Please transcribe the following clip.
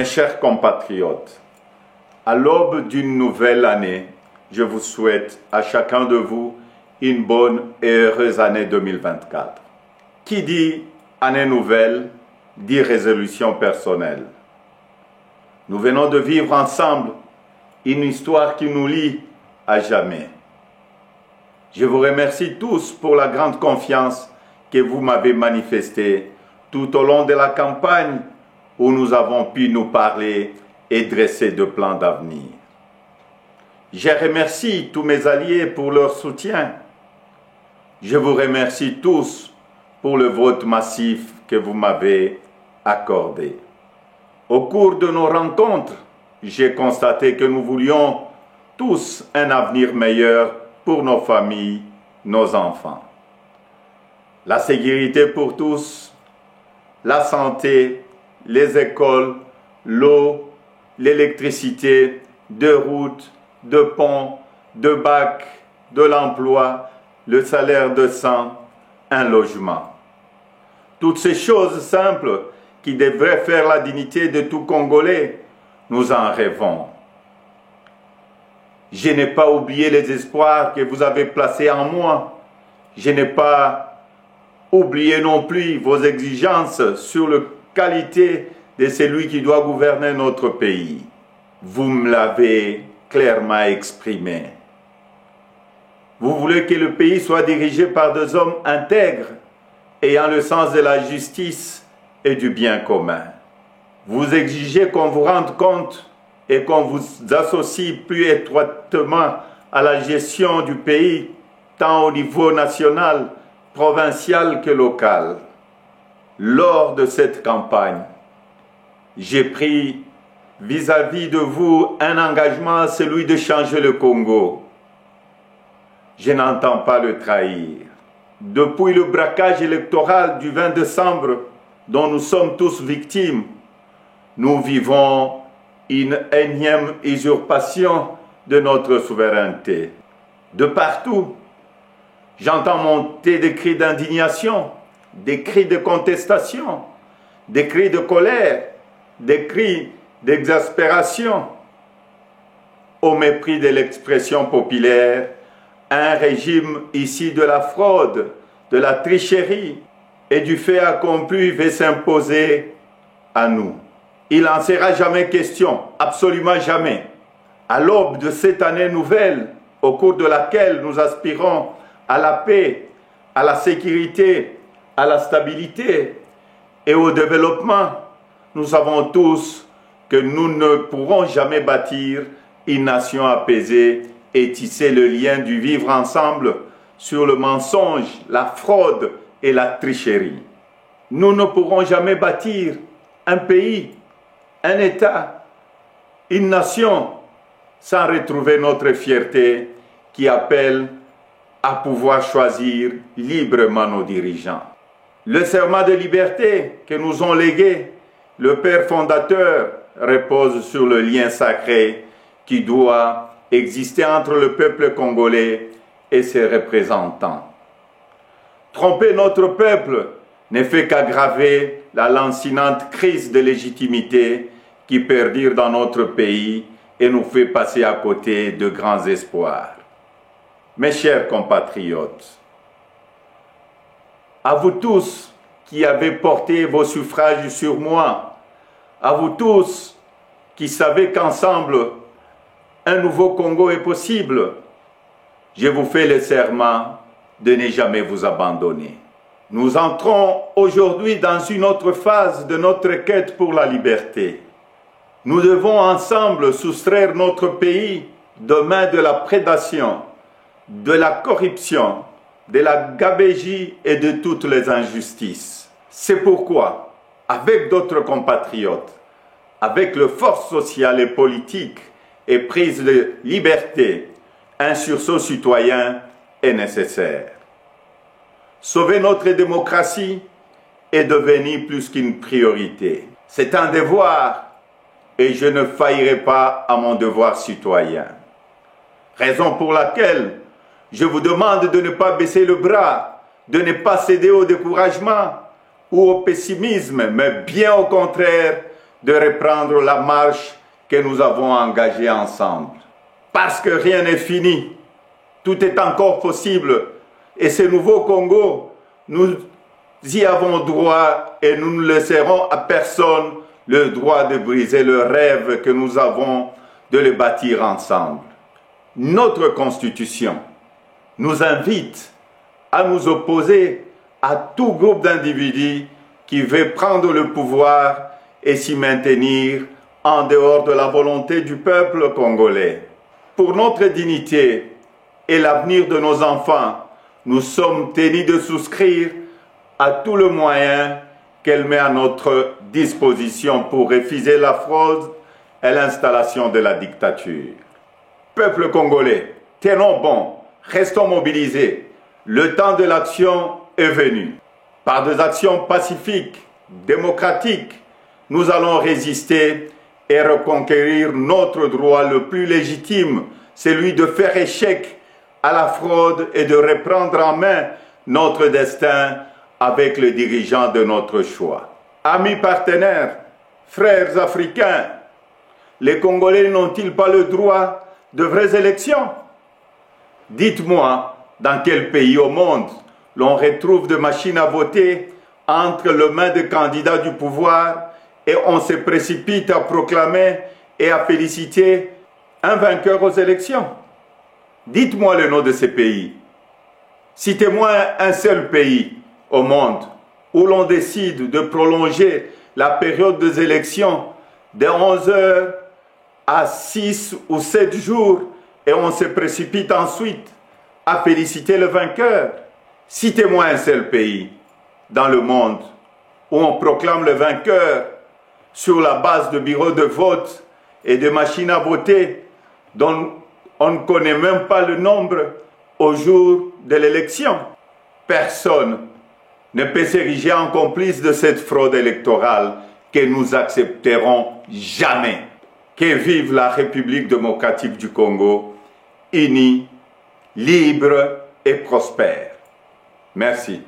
Mes chers compatriotes, à l'aube d'une nouvelle année, je vous souhaite à chacun de vous une bonne et heureuse année 2024. Qui dit année nouvelle, dit résolution personnelle. Nous venons de vivre ensemble une histoire qui nous lie à jamais. Je vous remercie tous pour la grande confiance que vous m'avez manifestée tout au long de la campagne où nous avons pu nous parler et dresser de plans d'avenir. Je remercie tous mes alliés pour leur soutien. Je vous remercie tous pour le vote massif que vous m'avez accordé. Au cours de nos rencontres, j'ai constaté que nous voulions tous un avenir meilleur pour nos familles, nos enfants. La sécurité pour tous, la santé, les écoles, l'eau, l'électricité, de routes, de ponts, de bacs, de l'emploi, le salaire de sang, un logement. Toutes ces choses simples qui devraient faire la dignité de tout Congolais, nous en rêvons. Je n'ai pas oublié les espoirs que vous avez placés en moi. Je n'ai pas oublié non plus vos exigences sur la qualité de celui qui doit gouverner notre pays. Vous me l'avez clairement exprimé. Vous voulez que le pays soit dirigé par des hommes intègres, ayant le sens de la justice et du bien commun. Vous exigez qu'on vous rende compte et qu'on vous associe plus étroitement à la gestion du pays, tant au niveau national, provincial que local. Lors de cette campagne, j'ai pris vis-à-vis de vous un engagement, celui de changer le Congo. Je n'entends pas le trahir. Depuis le braquage électoral du 20 décembre, dont nous sommes tous victimes, nous vivons une énième usurpation de notre souveraineté. De partout, j'entends monter des cris d'indignation, des cris de contestation, des cris de colère, des cris d'exaspération. Au mépris de l'expression populaire, un régime ici de la fraude, de la tricherie et du fait accompli veut s'imposer à nous. Il n'en sera jamais question, absolument jamais. À l'aube de cette année nouvelle, au cours de laquelle nous aspirons à la paix, à la sécurité, à la stabilité et au développement, nous savons tous que nous ne pourrons jamais bâtir une nation apaisée et tisser le lien du vivre ensemble sur le mensonge, la fraude et la tricherie. Nous ne pourrons jamais bâtir un pays, un État, une nation sans retrouver notre fierté qui appelle à pouvoir choisir librement nos dirigeants. Le serment de liberté que nous ont légué le Père fondateur repose sur le lien sacré qui doit exister entre le peuple congolais et ses représentants. Tromper notre peuple ne fait qu'aggraver la lancinante crise de légitimité qui perdure dans notre pays et nous fait passer à côté de grands espoirs. Mes chers compatriotes, à vous tous qui avez porté vos suffrages sur moi, à vous tous qui savez qu'ensemble, un nouveau Congo est possible, je vous fais le serment de ne jamais vous abandonner. Nous entrons aujourd'hui dans une autre phase de notre quête pour la liberté. Nous devons ensemble soustraire notre pays des mains de la prédation, de la corruption, de la gabegie et de toutes les injustices. C'est pourquoi, avec d'autres compatriotes, avec les forces sociales et politiques et prise de liberté, un sursaut citoyen est nécessaire. Sauver notre démocratie est devenu plus qu'une priorité. C'est un devoir et je ne faillirai pas à mon devoir citoyen. Raison pour laquelle je vous demande de ne pas baisser le bras, de ne pas céder au découragement ou au pessimisme, mais bien au contraire, de reprendre la marche que nous avons engagée ensemble. Parce que rien n'est fini, tout est encore possible. Et ce nouveau Congo, nous y avons droit et nous ne laisserons à personne le droit de briser le rêve que nous avons de le bâtir ensemble. Notre Constitution nous invite à nous opposer à tout groupe d'individus qui veut prendre le pouvoir et s'y maintenir en dehors de la volonté du peuple congolais. Pour notre dignité et l'avenir de nos enfants, nous sommes tenus de souscrire à tout le moyen qu'elle met à notre disposition pour refuser la fraude et l'installation de la dictature. Peuple congolais, tenons bon, restons mobilisés. Le temps de l'action est venu. Par des actions pacifiques, démocratiques, nous allons résister et reconquérir notre droit le plus légitime, celui de faire échec à la fraude et de reprendre en main notre destin avec les dirigeants de notre choix. Amis partenaires, frères africains, les Congolais n'ont-ils pas le droit de vraies élections? Dites-moi, dans quel pays au monde l'on retrouve des machines à voter entre les mains des candidats du pouvoir et on se précipite à proclamer et à féliciter un vainqueur aux élections? Dites-moi le nom de ces pays. Citez-moi un seul pays au monde où l'on décide de prolonger la période des élections de 11 heures à 6 ou 7 jours et on se précipite ensuite à féliciter le vainqueur. Citez-moi un seul pays dans le monde où on proclame le vainqueur sur la base de bureaux de vote et de machines à voter dont on ne connaît même pas le nombre au jour de l'élection. Personne ne peut s'ériger en complice de cette fraude électorale que nous accepterons jamais. Que vive la République démocratique du Congo, unie, libre et prospère. Merci.